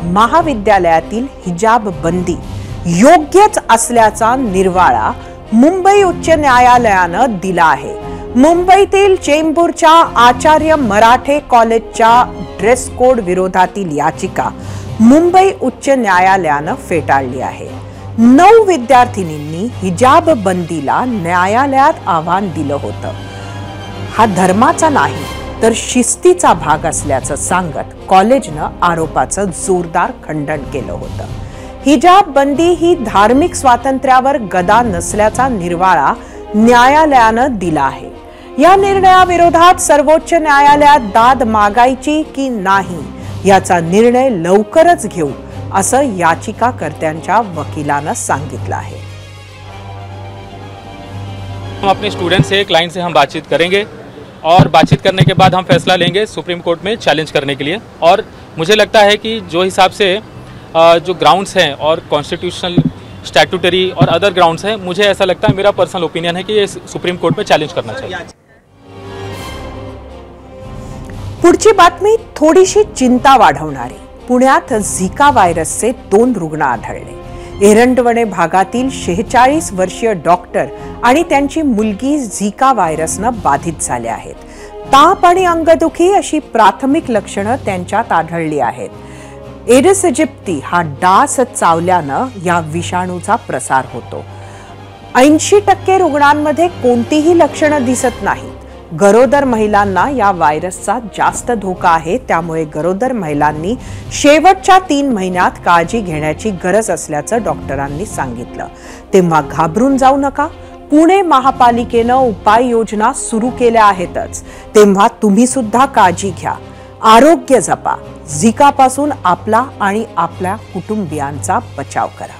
महाविद्यालयातील हिजाब बंदी योग्यच असल्याचा निर्वाळा मुंबई उच्च न्यायालयानं दिला आहे। मुंबईतील चेंबूरच्या आचार्य मराठे कॉलेजच्या ड्रेस कोड विरोधातील याचिका मुंबई उच्च न्यायालयानं फेटाळली आहे। 9 विद्यार्थिनींनी हिजाब बंदीला न्यायालयात आव्हान दिलं होतं। हा धर्माचा नाही तर शिस्तीचा भाग असल्याचं सांगत कॉलेजनं आरोपाचं जोरदार खंडन केलं होतं। हिजाब बंदी ही धार्मिक स्वातंत्र्यावर गदा नसल्याचा निर्वाळा न्यायालयानं दिला आहे। या निर्णयाविरोधात सर्वोच्च न्यायालयात दाद मागायची की नाही याचा निर्णय लवकरच घेऊ असं याचिकाकर्त्यांच्या वकिलानं सांगितलं आहे। हम अपने स्टूडेंट से क्लाइंट से हम बातचीत करेंगे और बातचीत करने के बाद हम फैसला लेंगे सुप्रीम कोर्ट में चैलेंज करने के लिए। और मुझे लगता है कि जो हिसाब से जो ग्राउंड्स हैं और कॉन्स्टिट्यूशनल स्टैट्यूटरी और अदर ग्राउंड्स हैं, मुझे ऐसा लगता है, मेरा पर्सनल ओपिनियन है कि ये सुप्रीम कोर्ट में चैलेंज करना चाहिए। पुढची बातमी थोडीशी चिंता वाढवणारी। पुण्यात झिका व्हायरसचे 2 रुग्ण आढळले। एरंडवणे भागातील 46 वर्षीय डॉक्टर आणि त्यांची मुलगी झिका व्हायरसनं बाधित झाले आहेत। ताप आणि अंगदुखी अशी प्राथमिक लक्षणं त्यांच्यात आढळली आहेत। एडिस इजिप्ती हा डास चावल्यानं या विषाणूचा प्रसार होतो। 80% रुग्णांमध्ये कोणतीही लक्षणं दिसत नाहीत। गरोदर महिलांना या व्हायरसचा जास्त धोका आहे, त्यामुळे गरोदर महिलांनी शेवटच्या 3 महिन्यात काळजी घेण्याची गरज असल्याचं डॉक्टरांनी सांगितलं। तेव्हा घाबरून जाऊ नका। पुणे महापालिकेनं उपाययोजना सुरू केल्या आहेतच, तेव्हा तुम्ही सुद्धा काळजी घ्या, आरोग्य जपा, झिकापासून आपला आणि आपल्या कुटुंबियांचा बचाव करा।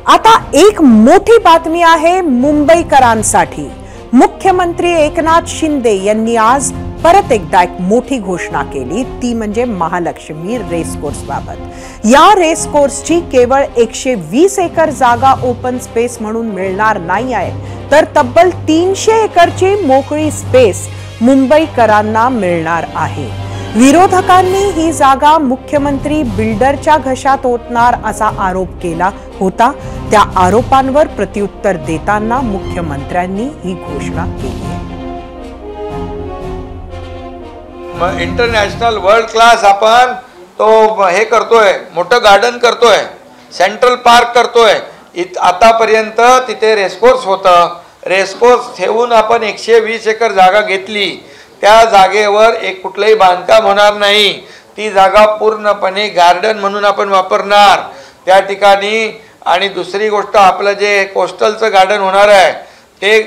आता एक मोठी बातमी आहे मुंबईकरांसाठी। मुख्यमंत्री एकनाथ शिंदे यांनी आज परत एकदा एक मोठी घोषणा केली, ती म्हणजे महालक्ष्मी रेसकोर्स बाबत। या रेसकोर्सची केवळ 120 एकर जागा ओपन स्पेस म्हणून मिळणार नाही आहे, तर तब्बल 300 एकरची मोकळी स्पेस मुंबईकरांना मिळणार आहे। विरोधकांनी ही जागा मुख्यमंत्री बिल्डरच्या घशात ओतणार असा आरोप केला होता। त्या आरोपांवर प्रत्युत्तर देताना मुख्यमंत्र्यांनी ही घोषणा केली आहे। इंटरनॅशनल वर्ल्ड क्लास आपण तो हे करतोय, मोठं गार्डन करतोय, सेंट्रल पार्क करतोय। आतापर्यंत तिथे रेसकोर्स होतं। रेसकोर्स ठेवून आपण 120 एकर जागा घेतली। त्या जागेवर एक कुठलंही बांधकाम होणार नाही। ती जागा पूर्णपणे गार्डन म्हणून आपण वापरणार त्या ठिकाणी। आणि दुसरी गोष्ट, आपलं जे कोस्टलचं गार्डन होणार आहे ते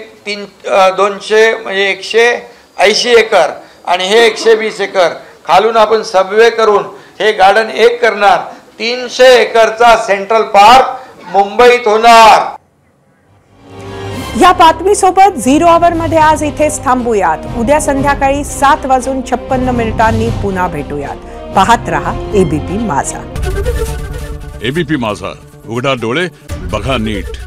200 म्हणजे 180 एकर आणि हे 120 एकर खालून आपण सबवे करून हे गार्डन एक करणार। 300 एकरचा सेंट्रल पार्क मुंबईत होणार। या बातमीसोबत 0 आवर मध्ये आज इथेच थांबूयात। उद्या संध्याकाळी 7:56 पुन्हा भेटूयात। पाहत रहा एबीपी माझा। एबीपी माझा, उघडा डोळे बघा नीट।